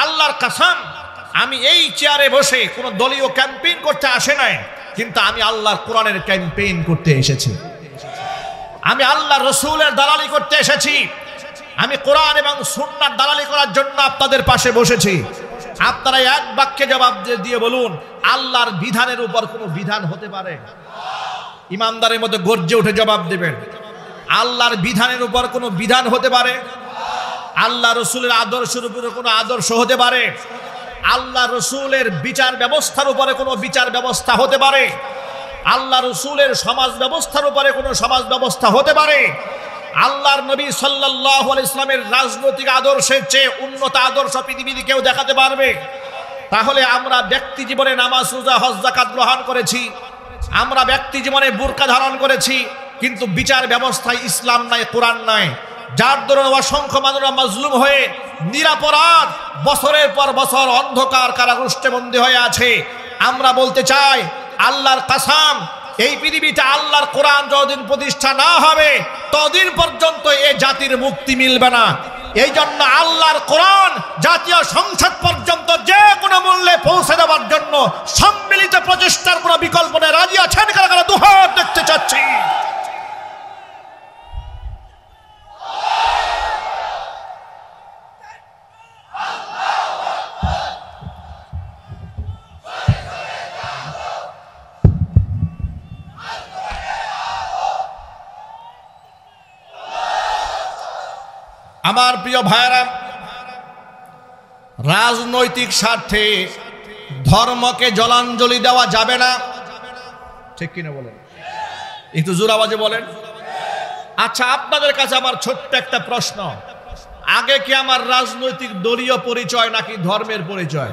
আল্লাহর কসম, আমি এই চেয়ারে বসে কোনো দলীয় ক্যাম্পেইন করতে আসে নাই, কিন্তু আমি আল্লাহর কোরআনের ক্যাম্পেইন করতে এসেছি। আমি আল্লাহর রসুলের দালালি করতে এসেছি। আমি কোরআন এবং সুন্নাহর দালালি করার জন্য আপনাদের পাশে বসেছি। আপনারা এক বাক্যে জবাব দিয়ে বলুন, আল্লাহর বিধানের উপর কোনো বিধান হতে পারে? ইমানদারের মতো গর্জে উঠে জবাব দেবেন, আল্লাহর বিধানের উপর কোনো বিধান হতে পারে? আল্লাহ রসুলের আদর্শের উপরে কোনো আদর্শ হতে পারে? আল্লাহ রসুলের বিচার ব্যবস্থার উপরে কোনো বিচার ব্যবস্থা হতে পারে? আল্লাহ রসুলের সমাজ ব্যবস্থার উপরে কোনো সমাজ ব্যবস্থা হতে পারে? আল্লাহর নবী সাল্লাল্লাহু আলাইহি ইসলামের রাজনৈতিক আদর্শের চেয়ে উন্নত আদর্শ পৃথিবীতে কেউ দেখাতে পারবে? তাহলে আমরা ব্যক্তি জীবনে নামাজ, রোজা, হজ, যাকাত গ্রহণ করেছি, আমরা ব্যক্তি জীবনে বুরকা ধারণ করেছি, কিন্তু বিচার ব্যবস্থায় ইসলাম নাই, কোরআন নাই। যার দরুন অসংখ্য মানুষরা মাজলুম হয়ে নিরাপরাধ বছরের পর বছর অন্ধকার কারাগৃহে বন্দী হয়ে আছে। আমরা বলতে চাই, আল্লাহর কসম, এই পৃথিবীতে আল্লাহর কোরআন যতদিন প্রতিষ্ঠা না হবে ততদিন পর্যন্ত এই জাতির মুক্তি মিলবে না। এই জন্য আল্লাহর কোরআন জাতীয় সংসদ পর্যন্ত যে কোনো মূল্যে পৌঁছে দেওয়ার জন্য সম্মিলিত প্রচেষ্টার কোনো বিকল্প নেই। রাজি আছেন কারা কারা? দুহাত দেখতে চাচ্ছি। আমার প্রিয় ভাইরা, রাজনৈতিক স্বার্থে ধর্মকে জলাঞ্জলি দেওয়া যাবে না, ঠিক কিনা বলেন? একটু জোর আওয়াজে বলেন। আচ্ছা, আপনাদের কাছে আমার ছোট্ট একটা প্রশ্ন, আগে কি আমার রাজনৈতিক দলীয় পরিচয় নাকি ধর্মের পরিচয়?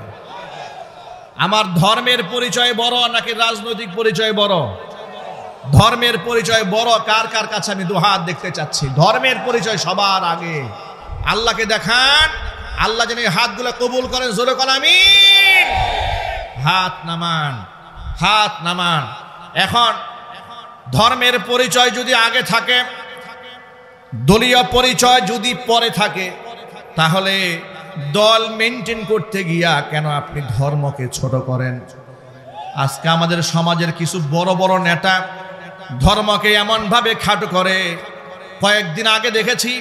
আমার ধর্মের পরিচয় বড় নাকি রাজনৈতিক পরিচয় বড়? ধর্মের পরিচয় বড়। কার কার কাছে আমি দুহাত দেখতে চাচ্ছি। ধর্মের পরিচয় সবার আগে। আল্লাহকে দেখান, আল্লাহ যেন হাতগুলো কবুল করেন। জোরে করেন আমিন। হাত নামান, হাত নামান। এখন ধর্মের পরিচয় যদি আগে থাকে, দলীয় পরিচয় যদি পরে থাকে, তাহলে দল মেনটেন করতে গিয়া কেন আপনি ধর্মকে ছোট করেন? আজকে আমাদের সমাজের কিছু বড় বড় নেতা ধর্মকে এমন ভাবে খাটো করে। কয়েকদিন আগে দেখেছি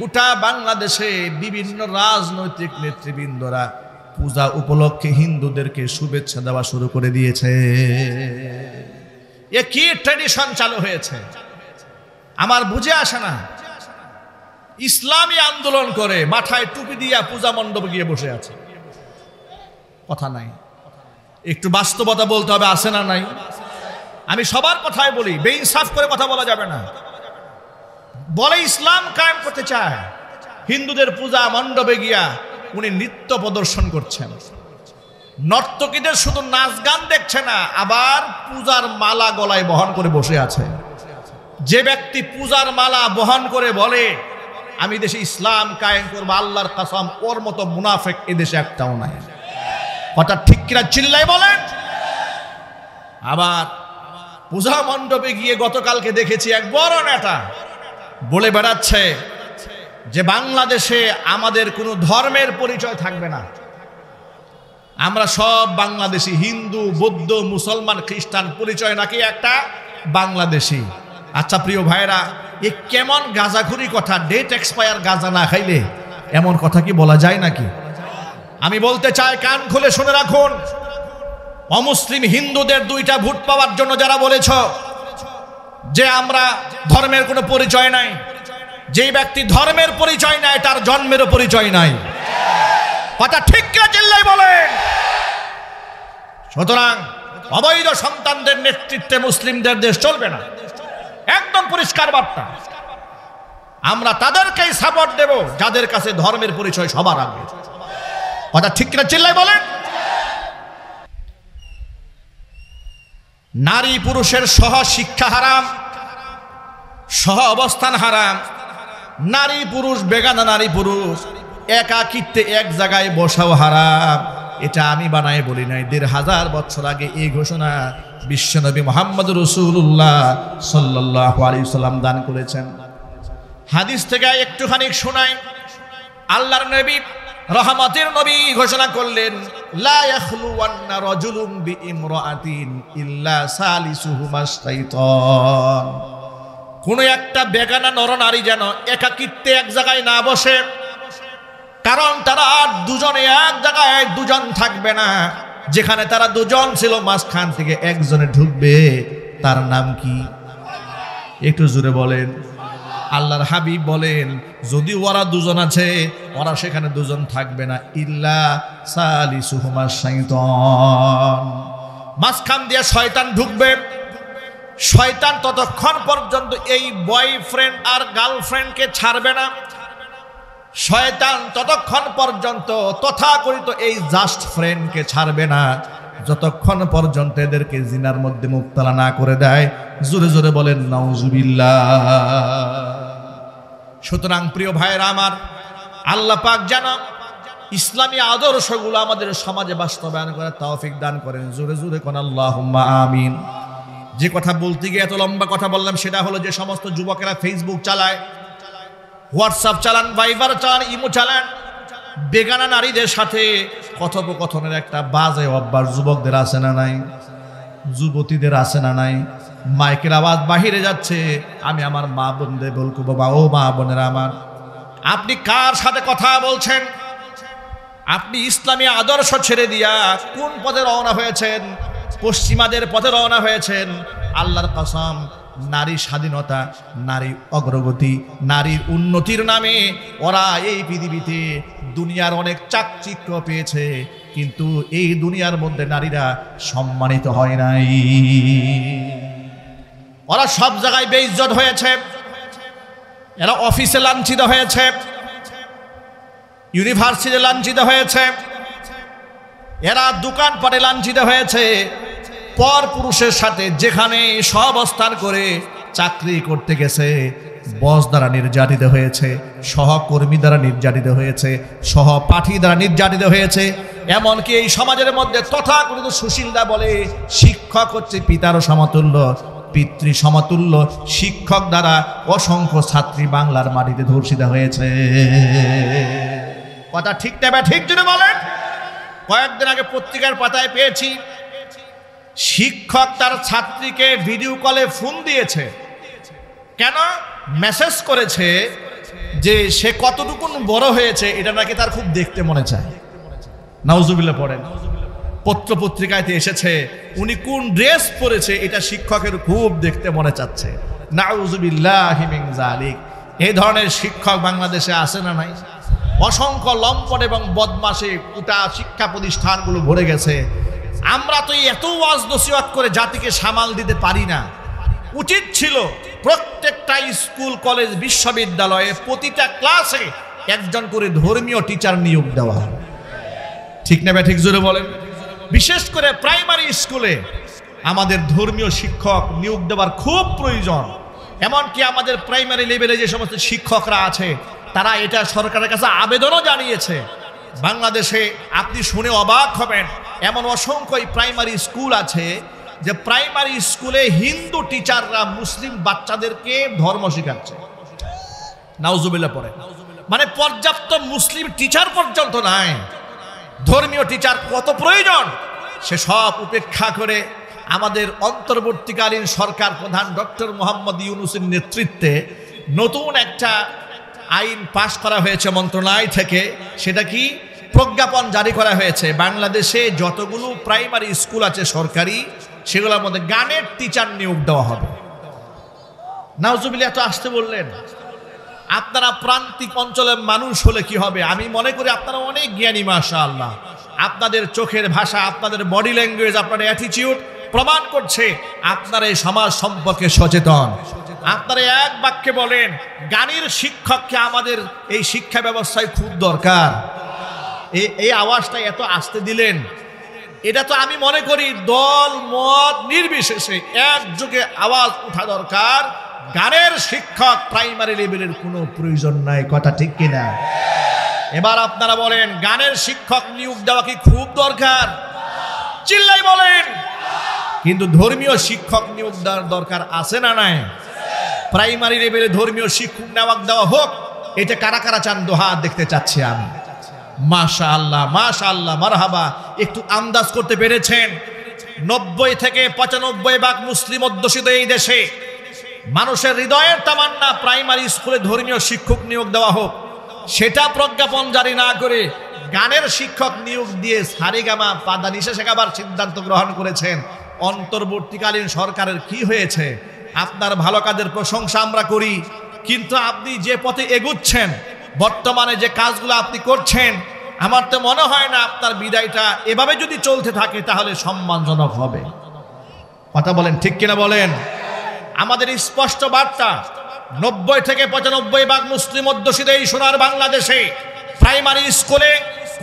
গোটা বাংলাদেশে বিভিন্ন রাজনৈতিক নেতৃবৃন্দরা পূজা উপলক্ষে হিন্দুদেরকে শুভেচ্ছা দেওয়া শুরু করে দিয়েছে। এ কি ট্র্যাডিশন চালু হয়েছে? আমার বুঝে আসে না, ইসলামী আন্দোলন করে মাথায় টুপি দিয়া পূজা মণ্ডপে গিয়ে বসে আছে, কথা নাই। একটু বাস্তবতা বলতে হবে, আছে না নাই? আমি সবার কথাই বলি, বেইনসাফ করে কথা বলা যাবে না। বলে ইসলাম কায়েম করতে চায়, হিন্দুদের পূজা মণ্ডপে গিয়া উনি নৃত্য প্রদর্শন করছেন। নর্তকীদের শুধু নাচ গান দেখছে না, আবার পূজার মালা গলায় বহন করে বসে আছে। যে ব্যক্তি পূজার মালা বহন করে বলে আমি দেশে ইসলাম কায়েম করবো, আল্লাহর কসম ওর মতো মুনাফিক এদেশে একটাও নাই। কথা ঠিক কিনা চিল্লাই বলেন। আবার পূজা মণ্ডপে গিয়ে গতকালকে দেখেছি এক বড় নেতা বলে বেড়াচ্ছে যে বাংলাদেশে আমাদের কোনো ধর্মের পরিচয় থাকবে না, আমরা সব বাংলাদেশি, হিন্দু বৌদ্ধ মুসলমান খ্রিস্টান পরিচয় নাকি একটা বাংলাদেশি। আচ্ছা প্রিয় ভাইরা, এ কেমন গাঁজাখুরি কথা? ডেট এক্সপায়ার গাঁজা না খাইলে এমন কথা কি বলা যায় নাকি? আমি বলতে চাই, কান খুলে শুনে রাখুন, অমুসলিম হিন্দুদের দুইটা ভোট পাওয়ার জন্য যারা বলেছ যে আমরা ধর্মের কোনো পরিচয় নাই, যেই ব্যক্তি ধর্মের পরিচয় নাই তার জন্মেরও পরিচয় নাই। কথা ঠিক কিনা চিল্লাই বলেন। সুতরাং অবৈধ সন্তানদের নেতৃত্বে মুসলিমদের দেশ চলবে না, একদম পরিষ্কার বার্তা। আমরা তাদেরকেই সাপোর্ট দেব যাদের কাছে ধর্মের পরিচয় সবার আগে। কথা ঠিক কিনা চিল্লাই বলেন। নারী পুরুষের সহ শিক্ষা হারাম, সহ অবস্থান হারাম। নারী পুরুষ, বেগানা নারী পুরুষ একাকিত্বে এক জায়গায় বসাও হারাম। এটা আমি বানাই বলি নাই, ১৫০০ বছর আগে এই ঘোষণা বিশ্বনবী মুহাম্মদ রাসূলুল্লাহ সাল্লাল্লাহু আলাইহি ওয়াসাল্লাম দান করেছেন। হাদিস থেকে একটুখানি শোনাই। আল্লাহর নবী, রহমতের নবী ঘোষণা করলেন, লা ইয়াখলুওয়ান্না রাজুলুম বিইমরাআতিন ইল্লা সালিসুহুমা শাইতান। কোন একটা বেগানা নরনারী যেন একাকিত্বে এক জায়গায় না বসে, কারণ তারা দুজনে এক জায়গায় দুজন থাকবে না। যেখানে তারা দুজন ছিল মাঝখান থেকে একজনে ঢুকবে, তার নাম কি? একটু জোরে বলেন। আল্লাহর হাবিব বলেন, যদি ওরা দুজন আছে, ওরা সেখানে দুজন থাকবে না, ইল্লা সালিসুহুমা শাইতান। মাঝখান দিয়ে শয়তান ঢুকবে। শয়তান ততক্ষণ পর্যন্ত এই বয়ফ্রেন্ড আর গার্লফ্রেন্ডকে ছাড়বে না। শয়তান ততক্ষণ পর্যন্ত তথাকথিত এই জাস্ট ফ্রেন্ডকে ছাড়বে না, যতক্ষণ পর্যন্ত এদেরকে জিনার মধ্যে মুবতালা না করে দেয়। জোরে জোরে বলেন নাউজুবিল্লাহ। সুতরাং প্রিয় ভাইয়েরা আমার, আল্লাহ পাক যেন ইসলামী আদর্শগুলো আমাদের সমাজে বাস্তবায়ন করে তৌফিক দান করেন। জোরে জোরে কোন আল্লাহুম্মা আমিন। যে কথা বলতে গিয়ে এত লম্বা কথা বললাম, সেটা হলো যে সমস্ত যুবকেরা ফেসবুক চালায়, হোয়াটসঅ্যাপ চালান, ভাইবার চালান, ইমো চালান, বেগানা নারীদের সাথে কথোপকথনের একটা বাজে অভ্যাস যুবকদের আছে না নাই? যুবতীদের আছে না নাই? মাইকের আওয়াজ বাহিরে যাচ্ছে, আমি আমার মা বোনদের বলবো, বাবা ও মা বোনেরা আমার, আপনি কার সাথে কথা বলছেন? আপনি ইসলামী আদর্শ ছেড়ে দিয়া কোন পথে রওনা হয়েছেন? পশ্চিমাদের পথে রওনা হয়েছেন। আল্লাহর কসম, নারী স্বাধীনতা, নারী অগ্রগতি, নারীর উন্নতির নামে ওরা এই পৃথিবীতে দুনিয়ার অনেক চাকচিক্য পেয়েছে, কিন্তু এই দুনিয়ার মধ্যে নারীরা সম্মানিত হয় নাই। ওরা সব জায়গায় বেইজ্জত হয়েছে। এরা অফিসে লাঞ্ছিত হয়েছে, ইউনিভার্সিটিতে লাঞ্ছিত হয়েছে, এরা দোকানপাটে লাঞ্ছিত হয়েছে। পর পুরুষের সাথে যেখানে সহাবস্থান করে চাকরি করতে গেছে, বস দ্বারা নির্যাতিত হয়েছে, সহকর্মী দ্বারা নির্যাতিত হয়েছে, সহপাঠী দ্বারা নির্যাতিত হয়েছে। এমনকি এই সমাজের মধ্যে তথাকথিত সুশীলরা বলে শিক্ষক হচ্ছে পিতার সমতুল্য, পিতৃ সমতুল্য। শিক্ষক দ্বারা অসংখ্য ছাত্রী বাংলার মাটিতে ধর্ষিত হয়েছে। কথা ঠিক না ঠিক যদি বলেন। কয়েকদিন আগে পত্রিকার পাতায় পেয়েছি, শিক্ষক তার ছাত্রীকে ভিডিও কলে ফোন দিয়েছে। কেন? মেসেজ করেছে যে সে কতটুকু বড় হয়েছে এটা নাকি তার খুব দেখতে মনে চায়। নাউজুবিল্লাহ পড়েন। পত্র পত্রিকায় এসেছে উনি কোন ড্রেস পরেছে এটা শিক্ষকের খুব দেখতে মনে চাচ্ছে। নাউযুবিল্লাহি মিন যালিক। এই ধরনের শিক্ষক বাংলাদেশে আছে না নাই? অসংখ্য লম্পট এবং বদমাশে গোটা শিক্ষা প্রতিষ্ঠানগুলো ভরে গেছে। আমরা তো এত ওয়াজ নসিহত করে জাতিকে সামাল দিতে পারি না। উচিত ছিল প্রত্যেকটা স্কুল কলেজ বিশ্ববিদ্যালয়ে প্রতিটা ক্লাসে একজন করে ধর্মীয় টিচার নিয়োগ দেওয়া। ঠিক না ঠিক জোরে বলেন? বিশেষ করে প্রাইমারি স্কুলে আমাদের ধর্মীয় শিক্ষক নিয়োগ দেওয়ার খুব প্রয়োজন। এমনকি আমাদের প্রাইমারি লেভেলে যে সমস্ত শিক্ষকরা আছে তারা এটা সরকারের কাছে আবেদনও জানিয়েছে। বাংলাদেশে আপনি শুনে অবাক হবেন, এমন অসংখ্য প্রাইমারি স্কুল আছে যে প্রাইমারি স্কুলে হিন্দু টিচাররা মুসলিম বাচ্চাদেরকে ধর্ম শেখাচ্ছে। নাউজুবিল্লাহ পড়ে, মানে পর্যাপ্ত মুসলিম টিচার পর্যন্ত নাই। ধর্মীয় টিচার কত প্রয়োজন সে সব উপেক্ষা করে আমাদের অন্তর্বর্তীকালীন সরকার প্রধান ডক্টর মোহাম্মদ ইউনূসের নেতৃত্বে নতুন একটা আইন পাশ করা হয়েছে মন্ত্রণালয় থেকে। সেটা কি? প্রজ্ঞাপন জারি করা হয়েছে। বাংলাদেশে যতগুলো প্রাইমারি স্কুল আছে সরকারি, সেগুলোর মধ্যে গানের টিচার নিয়োগ দেওয়া হবে। নাউজুবিল্লাহ, এত আসতে বললেন। আপনারা প্রান্তিক অঞ্চলের মানুষ হলে কি হবে? আমি মনে করি আপনারা অনেক জ্ঞানী, মাশাআল্লাহ। আপনাদের চোখের ভাষা, আপনাদের বডি ল্যাঙ্গুয়েজ, আপনাদের অ্যাটিটিউড প্রমাণ করছে আপনারা এই সমাজ সম্পর্কে সচেতন। আপনারা এক বাক্যে বলেন গানের শিক্ষককে আমাদের এই শিক্ষা ব্যবস্থায় খুব দরকার। এই আওয়াজটা এত আসতে দিলেন, এটা তো আমি মনে করি দল মত নির্বিশেষে একযোগে আওয়াজ ওঠা দরকার। গানের শিক্ষক প্রাইমারি লেভেলের কোনো প্রয়োজন নাই। কথা ঠিক কিনা? এবার আপনারা বলেন গানের শিক্ষক নিয়োগ দেওয়া কি খুব দরকার? চিল্লাই বলেন। কিন্তু ধর্মীয় শিক্ষক নিয়োগ দেওয়ার দরকার আছে না নাই? প্রাইমারি লেভেলে ধর্মীয় শিক্ষক দেওয়া হোক, এটা কারা কারা চান? দোহাত দেখতে চাচ্ছি আমি। মাশাআল্লাহ, মাশাআল্লাহ, মারহাবা। একটু আন্দাজ করতে পেরেছেন 90 থেকে 95% মুসলিম অধ্যুষিত এই দেশে মানুষের হৃদয়ের তামান্না প্রাইমারি স্কুলে ধর্মীয় শিক্ষক নিয়োগ দেওয়া হোক। সেটা প্রজ্ঞাপন জারি না করে গানের শিক্ষক নিয়োগ দিয়ে সারেগামা পাদানিশা শেখাবার সিদ্ধান্ত গ্রহণ করেছেন। অন্তর্বর্তীকালীন সরকারের কি হয়েছে? আপনার ভালো কাজের প্রশংসা আমরা করি, কিন্তু আপনি যে পথে এগুচ্ছেন, বর্তমানে যে কাজগুলো আপনি করছেন, আমার তো মনে হয় না আপনার বিদায়টা এভাবে যদি চলতে থাকে তাহলে সম্মানজনক হবে। কথা বলেন, ঠিক কিনা বলেন? আমাদের স্পষ্ট বার্তা, 90 থেকে 95% মুসলিম অধ্যুষিত এই সোনার বাংলাদেশে প্রাইমারি স্কুলে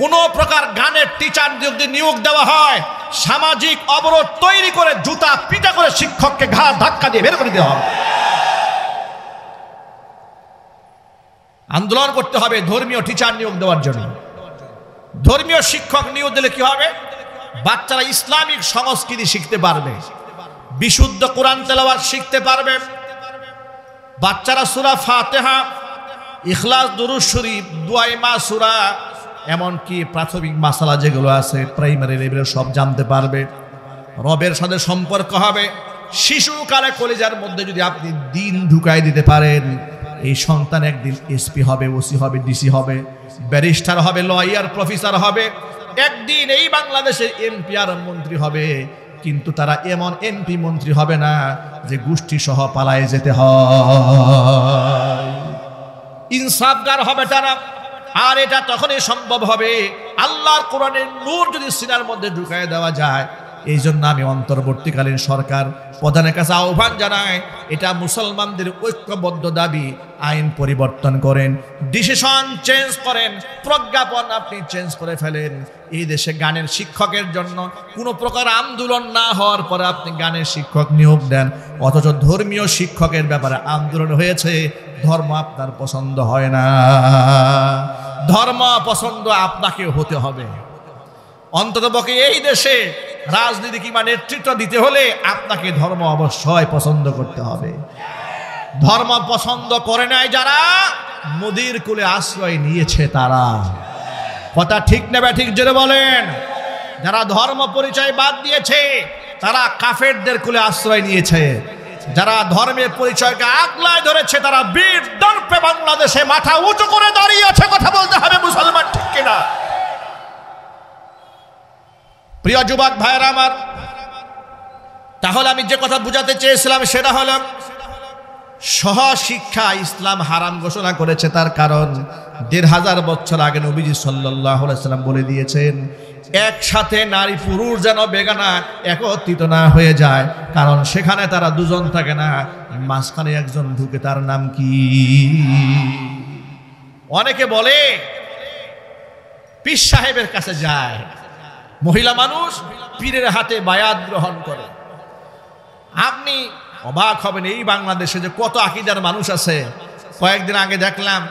কোনো প্রকার গানের টিচার যদি নিয়োগ দেওয়া হয়, সামাজিক অবরোধ তৈরি করে জুতা পিটা করে শিক্ষককে ঘাড় ধাক্কা দিয়ে বের করে দেওয়া হবে। আন্দোলন করতে হবে ধর্মীয় টিচার নিয়োগ দেওয়ার জন্য। ধর্মীয় শিক্ষক নিয়োগ দিলে কি হবে? বাচ্চারা ইসলামিক সংস্কৃতি শিখতে পারবে, বিশুদ্ধ কোরআন তেলাওয়াত শিখতে পারবে, বাচ্চারা সূরা ফাতিহা, ইখলাস, দুরূদ শরীফ, দুআয়ে মাসুরা, এমনকি প্রাথমিক মাসালা যেগুলো আছে প্রাইমারি লেভেলে সব জানতে পারবে। রবের সাথে সম্পর্ক হবে। শিশুকালে কলিজার মধ্যে যদি আপনি দিন ঢুকাই দিতে পারেন, এই সন্তান একদিন এসপি হবে, ওসি হবে, ডিসি হবে, ব্যারিস্টার হবে, লয়ার, প্রফেসর হবে, একদিন এই বাংলাদেশের এমপি আর মন্ত্রী হবে। কিন্তু তারা এমন এমপি মন্ত্রী হবে না যে গোষ্ঠী সহ পালায় যেতে হয়। ইনসাফগার হবে তারা। আর এটা তখনই সম্ভব হবে আল্লাহর কোরআনের নূর যদি সিনার মধ্যে ঢুকায় দেওয়া যায়। এই জন্য আমি অন্তর্বর্তীকালীন সরকার প্রধানের কাছে আহ্বান জানাই, এটা মুসলমানদের ঐক্যবদ্ধ দাবি, আইন পরিবর্তন করেন, ডিসিশন চেঞ্জ করেন, প্রজ্ঞাপন আপনি চেঞ্জ করে ফেলেন। এই দেশে গানের শিক্ষকের জন্য কোনো প্রকার আন্দোলন না হওয়ার পরে আপনি গানের শিক্ষক নিয়োগ দেন, অথচ ধর্মীয় শিক্ষকের ব্যাপারে আন্দোলন হয়েছে। ধর্ম আপনার পছন্দ হয় না, ধর্ম পছন্দ আপনাকে হতে হবে। অন্ততপক্ষে এই দেশে রাজনীতি কিংবা নেতৃত্ব দিতে হলে আপনাকে ধর্ম অবশ্যই পছন্দ করতে হবে। ধর্ম পছন্দ করে নাই যারা, মোদির কুলে আশ্রয় নিয়েছে তারা। কথা ঠিক না ঠিক জোরে বলেন? যারা ধর্ম পরিচয় বাদ দিয়েছে তারা কাফেরদের কুলে আশ্রয় নিয়েছে। যারা ধর্মের পরিচয়কে আগলায় ধরেছে তারা বীর দর্পে বাংলাদেশে মাথা উঁচু করে দাঁড়িয়েছে। কথা বলতে হবে মুসলমান, ঠিক কিনা? প্রিয় যুবক ভাইরা আমার, তাহলে আমি যে কথা বুঝাতে চেয়েছিলাম সেটা হলো সহশিক্ষা ইসলাম হারাম ঘোষণা করেছে। তার কারণ ১৫০০ বছর আগে নবীজি সাল্লাল্লাহু আলাইহি সাল্লাম বলে দিয়েছেন, একসাথে নারী পুরুষ যেন বেগানা একত্রিত না হয়ে যায়, কারণ সেখানে তারা দুজন থাকে না, মাঝখানে একজন ঢুকে, তার নাম কি? অনেকে বলে পীর সাহেবের কাছে যায়, মহিলা মানুষ পীরের হাতে বায়াত গ্রহণ করে। আপনি অবাক হবেন, এই বাংলাদেশে যে কত আকীদার মানুষ আছে। কয়েকদিন আগে দেখলাম